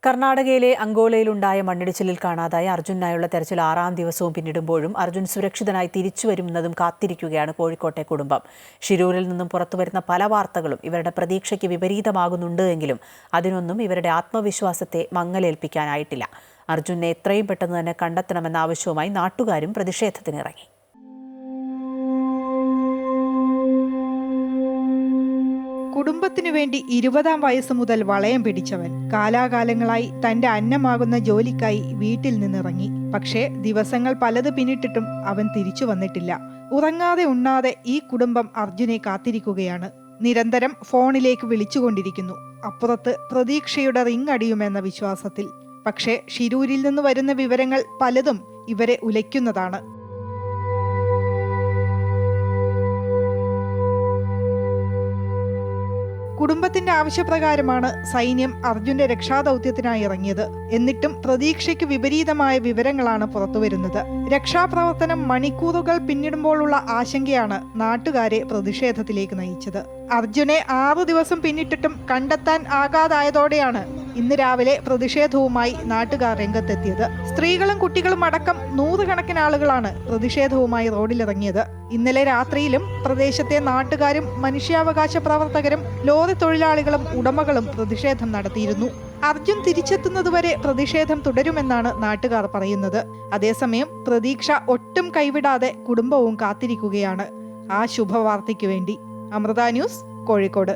കർണാടകയിലെ അങ്കോലയിലുണ്ടായ മണ്ണിടിച്ചിലിൽ കാണാതായ അർജുനായുള്ള തെരച്ചിൽ 6ാം ദിവസവും പിന്നിടുമ്പോഴും അർജുൻ സുരക്ഷിതനായി തിരിച്ചുവരുമെന്നതും കാത്തിരിക്കുകയാണ് കോഴിക്കോട്ടെ കുടുംബം. ഷിരൂരിൽ നിന്നും പുറത്തുവരുന്ന പല വാർത്തകളും ഇവരുടെ പ്രതീക്ഷയ്ക്ക് വിപരീതമാകുന്നുണ്ട് എങ്കിലും അതിനൊന്നും ഇവരുടെ ആത്മവിശ്വാസത്തെ മങ്ങലേൽപ്പിക്കാനായിട്ടില്ല. അർജുനെ എത്രയും പെട്ടെന്ന് തന്നെ കണ്ടെത്തണമെന്ന ആവശ്യവുമായി നാട്ടുകാരും പ്രതിഷേധത്തിനിറങ്ങി. കുടുംബത്തിനു വേണ്ടി 20ാം വയസ്സ് മുതൽ വളയം പിടിച്ചവൻ കാലാകാലങ്ങളായി തന്റെ അന്നമാകുന്ന ജോലിക്കായി വീട്ടിൽ നിന്നിറങ്ങി. പക്ഷേ ദിവസങ്ങൾ പലത് പിന്നിട്ടിട്ടും അവൻ തിരിച്ചു വന്നിട്ടില്ല. ഉറങ്ങാതെ ഉണ്ണാതെ ഈ കുടുംബം അർജുനെ കാത്തിരിക്കുകയാണ്. നിരന്തരം ഫോണിലേക്ക് വിളിച്ചുകൊണ്ടിരിക്കുന്നു. അപ്പുറത്ത് പ്രതീക്ഷയുടെ റിങ് അടിയുമെന്ന വിശ്വാസത്തിൽ. പക്ഷേ ഷിരൂരിൽ നിന്ന് വരുന്ന വിവരങ്ങൾ പലതും ഇവരെ ഉലയ്ക്കുന്നതാണ്. കുടുംബത്തിന്റെ ആവശ്യപ്രകാരമാണ് സൈന്യം അർജുന്റെ രക്ഷാദൗത്യത്തിനായി ഇറങ്ങിയത്. എന്നിട്ടും പ്രതീക്ഷയ്ക്ക് വിപരീതമായ വിവരങ്ങളാണ് പുറത്തുവരുന്നത്. രക്ഷാപ്രവർത്തനം മണിക്കൂറുകൾ പിന്നിടുമ്പോഴുള്ള ആശങ്കയാണ് നാട്ടുകാരെ പ്രതിഷേധത്തിലേക്ക് നയിച്ചത്. അർജുനെ 6 ദിവസം പിന്നിട്ടിട്ടും കണ്ടെത്താൻ ആകാതായതോടെയാണ് ഇന്ന് രാവിലെ പ്രതിഷേധവുമായി നാട്ടുകാർ രംഗത്തെത്തിയത്. സ്ത്രീകളും കുട്ടികളും അടക്കം 100 കണക്കിന് ആളുകളാണ് പ്രതിഷേധവുമായി റോഡിലിറങ്ങിയത്. ഇന്നലെ രാത്രിയിലും പ്രദേശത്തെ നാട്ടുകാരും മനുഷ്യാവകാശ പ്രവർത്തകരും ലോറി തൊഴിലാളികളും ഉടമകളും പ്രതിഷേധം നടത്തിയിരുന്നു. അർജുൻ തിരിച്ചെത്തുന്നതുവരെ പ്രതിഷേധം തുടരുമെന്നാണ് നാട്ടുകാർ പറയുന്നത്. അതേസമയം പ്രതീക്ഷ ഒട്ടും കൈവിടാതെ കുടുംബവും കാത്തിരിക്കുകയാണ് ആ ശുഭവാർത്തയ്ക്ക് വേണ്ടി. അമൃത ന്യൂസ്, കോഴിക്കോട്.